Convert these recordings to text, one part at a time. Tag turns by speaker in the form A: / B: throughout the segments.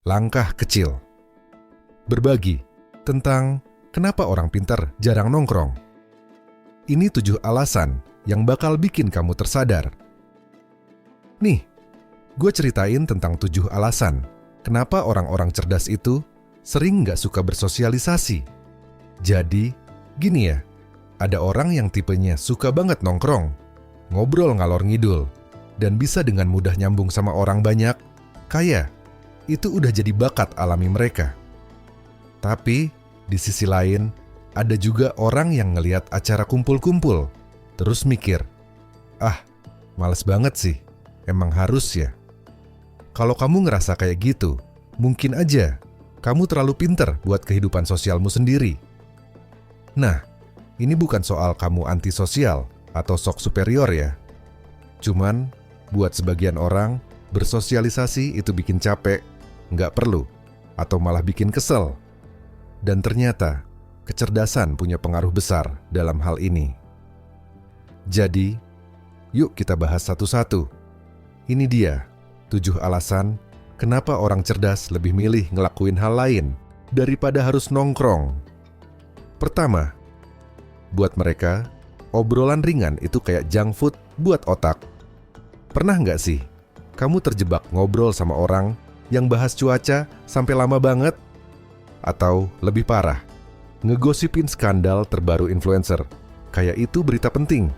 A: Langkah kecil. Berbagi tentang kenapa orang pintar jarang nongkrong. Ini 7 alasan yang bakal bikin kamu tersadar. Nih, gue ceritain tentang 7 alasan kenapa orang-orang cerdas itu sering gak suka bersosialisasi. Jadi, gini ya, ada orang yang tipenya suka banget nongkrong, ngobrol ngalor ngidul, dan bisa dengan mudah nyambung sama orang banyak, kaya. Itu udah jadi bakat alami mereka. Tapi, di sisi lain, ada juga orang yang ngelihat acara kumpul-kumpul, terus mikir, males banget sih, emang harus ya. Kalau kamu ngerasa kayak gitu, mungkin aja kamu terlalu pinter buat kehidupan sosialmu sendiri. Nah, ini bukan soal kamu antisosial atau sok superior ya. Cuman, buat sebagian orang, bersosialisasi itu bikin capek, nggak perlu, atau malah bikin kesel. Dan ternyata, kecerdasan punya pengaruh besar dalam hal ini. Jadi, yuk kita bahas satu-satu. Ini dia, 7 alasan kenapa orang cerdas lebih milih ngelakuin hal lain daripada harus nongkrong. Pertama, buat mereka, obrolan ringan itu kayak junk food buat otak. Pernah nggak sih, kamu terjebak ngobrol sama orang yang bahas cuaca sampai lama banget? Atau lebih parah, ngegosipin skandal terbaru influencer, kayak itu berita penting.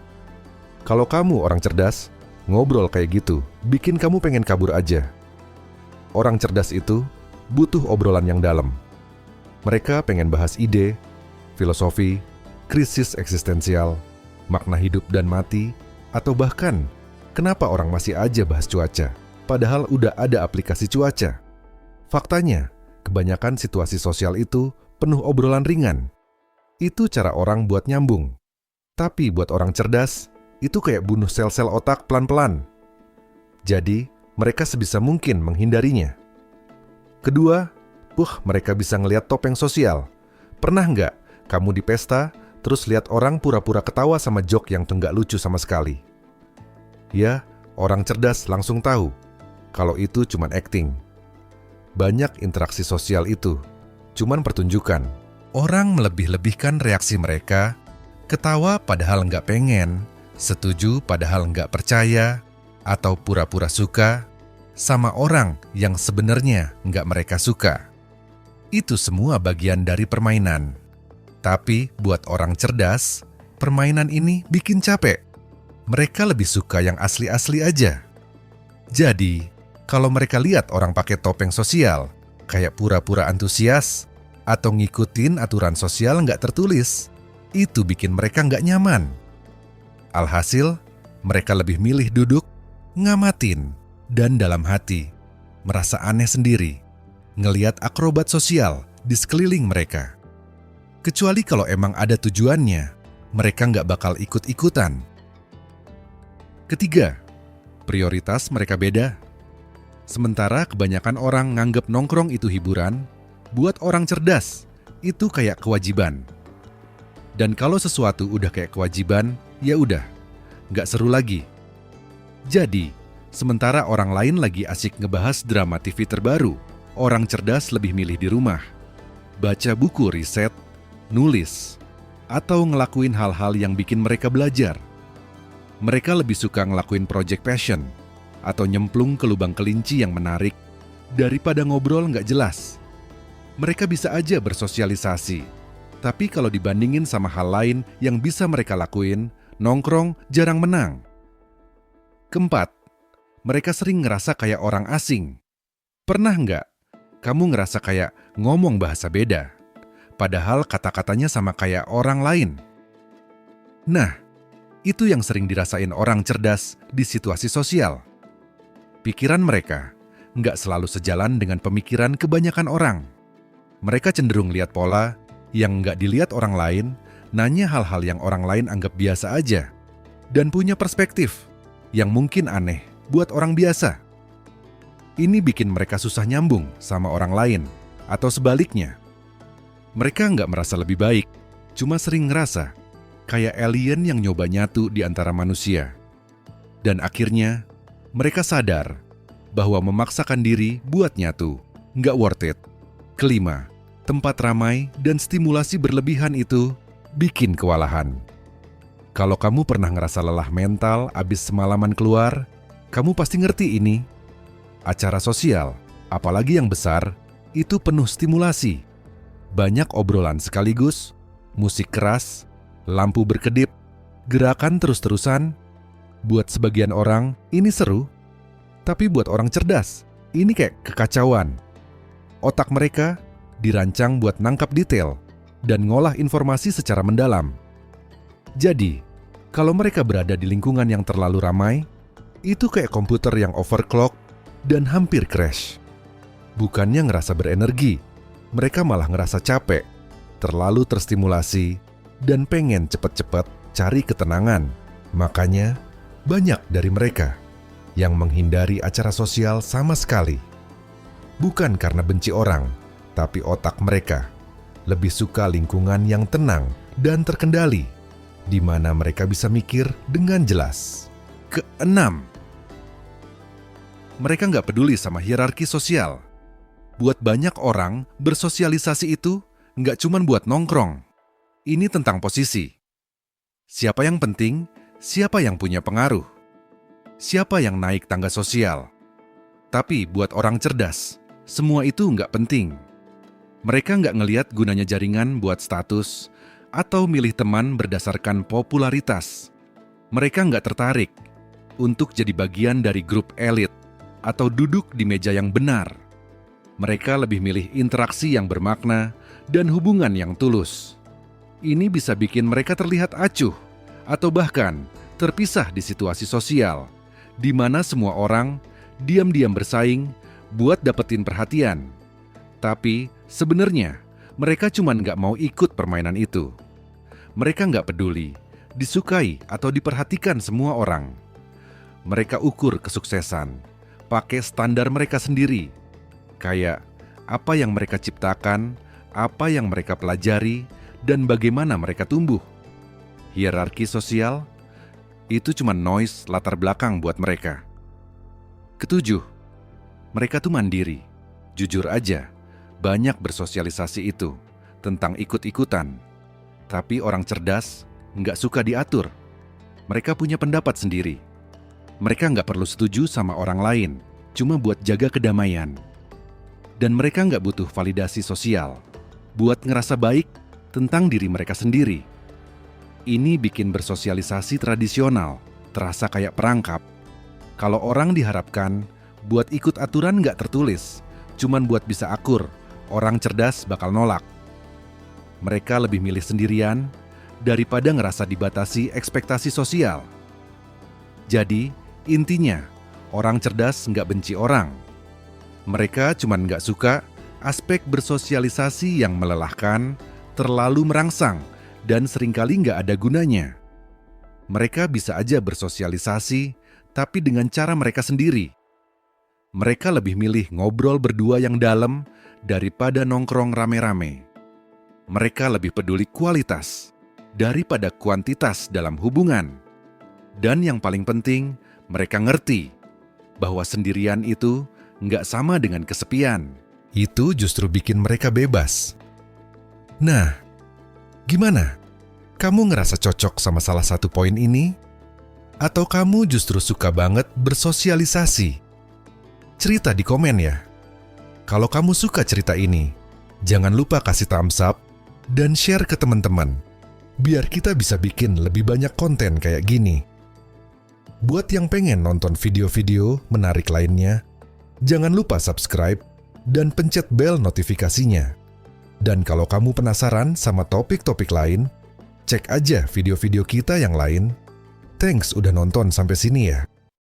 A: Kalau kamu orang cerdas, ngobrol kayak gitu bikin kamu pengen kabur aja. Orang cerdas itu butuh obrolan yang dalam. Mereka pengen bahas ide, filosofi, krisis eksistensial, makna hidup dan mati, atau bahkan kenapa orang masih aja bahas cuaca, padahal udah ada aplikasi cuaca. Faktanya, kebanyakan situasi sosial itu penuh obrolan ringan. Itu cara orang buat nyambung. Tapi buat orang cerdas, itu kayak bunuh sel-sel otak pelan-pelan. Jadi, mereka sebisa mungkin menghindarinya. Kedua, mereka bisa ngelihat topeng sosial. Pernah nggak kamu di pesta, terus lihat orang pura-pura ketawa sama joke yang nggak lucu sama sekali? Ya, orang cerdas langsung tahu kalau itu cuman acting. Banyak interaksi sosial itu cuman pertunjukan. Orang melebih-lebihkan reaksi mereka, ketawa padahal nggak pengen, setuju padahal nggak percaya, atau pura-pura suka sama orang yang sebenarnya nggak mereka suka. Itu semua bagian dari permainan. Tapi buat orang cerdas, permainan ini bikin capek. Mereka lebih suka yang asli-asli aja. Jadi, kalau mereka lihat orang pakai topeng sosial, kayak pura-pura antusias, atau ngikutin aturan sosial nggak tertulis, itu bikin mereka nggak nyaman. Alhasil, mereka lebih milih duduk, ngamatin, dan dalam hati, merasa aneh sendiri, ngelihat akrobat sosial di sekeliling mereka. Kecuali kalau emang ada tujuannya, mereka nggak bakal ikut-ikutan. Ketiga, prioritas mereka beda. Sementara kebanyakan orang nganggep nongkrong itu hiburan, buat orang cerdas, itu kayak kewajiban. Dan kalau sesuatu udah kayak kewajiban, ya udah, nggak seru lagi. Jadi, sementara orang lain lagi asik ngebahas drama TV terbaru, orang cerdas lebih milih di rumah, baca buku riset, nulis, atau ngelakuin hal-hal yang bikin mereka belajar. Mereka lebih suka ngelakuin project passion atau nyemplung ke lubang kelinci yang menarik daripada ngobrol nggak jelas. Mereka bisa aja bersosialisasi, tapi kalau dibandingin sama hal lain yang bisa mereka lakuin, nongkrong jarang menang. Keempat, mereka sering ngerasa kayak orang asing. Pernah nggak kamu ngerasa kayak ngomong bahasa beda, padahal kata-katanya sama kayak orang lain? Nah, itu yang sering dirasain orang cerdas di situasi sosial. Pikiran mereka nggak selalu sejalan dengan pemikiran kebanyakan orang. Mereka cenderung lihat pola yang nggak dilihat orang lain, nanya hal-hal yang orang lain anggap biasa aja, dan punya perspektif yang mungkin aneh buat orang biasa. Ini bikin mereka susah nyambung sama orang lain, atau sebaliknya. Mereka nggak merasa lebih baik, cuma sering ngerasa kayak alien yang nyoba nyatu di antara manusia. Dan akhirnya, mereka sadar bahwa memaksakan diri buat nyatu nggak worth it. Kelima, tempat ramai dan stimulasi berlebihan itu bikin kewalahan. Kalau kamu pernah ngerasa lelah mental abis semalaman keluar, kamu pasti ngerti ini. Acara sosial, apalagi yang besar, itu penuh stimulasi. Banyak obrolan sekaligus, musik keras, lampu berkedip, gerakan terus-terusan. Buat sebagian orang, ini seru. Tapi buat orang cerdas, ini kayak kekacauan. Otak mereka dirancang buat nangkap detail dan ngolah informasi secara mendalam. Jadi, kalau mereka berada di lingkungan yang terlalu ramai, itu kayak komputer yang overclock dan hampir crash. Bukannya ngerasa berenergi, mereka malah ngerasa capek, terlalu terstimulasi, dan pengen cepet-cepet cari ketenangan. Makanya, banyak dari mereka yang menghindari acara sosial sama sekali. Bukan karena benci orang, tapi otak mereka lebih suka lingkungan yang tenang dan terkendali, di mana mereka bisa mikir dengan jelas. Keenam, mereka nggak peduli sama hierarki sosial. Buat banyak orang, bersosialisasi itu nggak cuma buat nongkrong. Ini tentang posisi. Siapa yang penting, siapa yang punya pengaruh, siapa yang naik tangga sosial. Tapi buat orang cerdas, semua itu nggak penting. Mereka nggak ngelihat gunanya jaringan buat status atau milih teman berdasarkan popularitas. Mereka nggak tertarik untuk jadi bagian dari grup elit atau duduk di meja yang benar. Mereka lebih milih interaksi yang bermakna dan hubungan yang tulus. Ini bisa bikin mereka terlihat acuh atau bahkan terpisah di situasi sosial, di mana semua orang diam-diam bersaing buat dapetin perhatian. Tapi sebenarnya mereka cuma nggak mau ikut permainan itu. Mereka nggak peduli, disukai atau diperhatikan semua orang. Mereka ukur kesuksesan pakai standar mereka sendiri. Kayak apa yang mereka ciptakan, apa yang mereka pelajari, dan bagaimana mereka tumbuh. Hierarki sosial itu cuma noise latar belakang buat mereka. Ketujuh, mereka tuh mandiri. Jujur aja, banyak bersosialisasi itu tentang ikut-ikutan. Tapi orang cerdas nggak suka diatur. Mereka punya pendapat sendiri. Mereka nggak perlu setuju sama orang lain, cuma buat jaga kedamaian. Dan mereka nggak butuh validasi sosial buat ngerasa baik tentang diri mereka sendiri. Ini bikin bersosialisasi tradisional terasa kayak perangkap. Kalau orang diharapkan buat ikut aturan nggak tertulis, cuman buat bisa akur, orang cerdas bakal nolak. Mereka lebih milih sendirian daripada ngerasa dibatasi ekspektasi sosial. Jadi, intinya, orang cerdas nggak benci orang. Mereka cuman nggak suka aspek bersosialisasi yang melelahkan, terlalu merangsang, dan seringkali nggak ada gunanya. Mereka bisa aja bersosialisasi, tapi dengan cara mereka sendiri. Mereka lebih milih ngobrol berdua yang dalam daripada nongkrong rame-rame. Mereka lebih peduli kualitas daripada kuantitas dalam hubungan. Dan yang paling penting, mereka ngerti bahwa sendirian itu nggak sama dengan kesepian. Itu justru bikin mereka bebas. Nah, gimana? Kamu ngerasa cocok sama salah satu poin ini? Atau kamu justru suka banget bersosialisasi? Cerita di komen ya. Kalau kamu suka cerita ini, jangan lupa kasih thumbs up dan share ke teman-teman, biar kita bisa bikin lebih banyak konten kayak gini. Buat yang pengen nonton video-video menarik lainnya, jangan lupa subscribe dan pencet bel notifikasinya. Dan kalau kamu penasaran sama topik-topik lain, cek aja video-video kita yang lain. Thanks udah nonton sampai sini ya.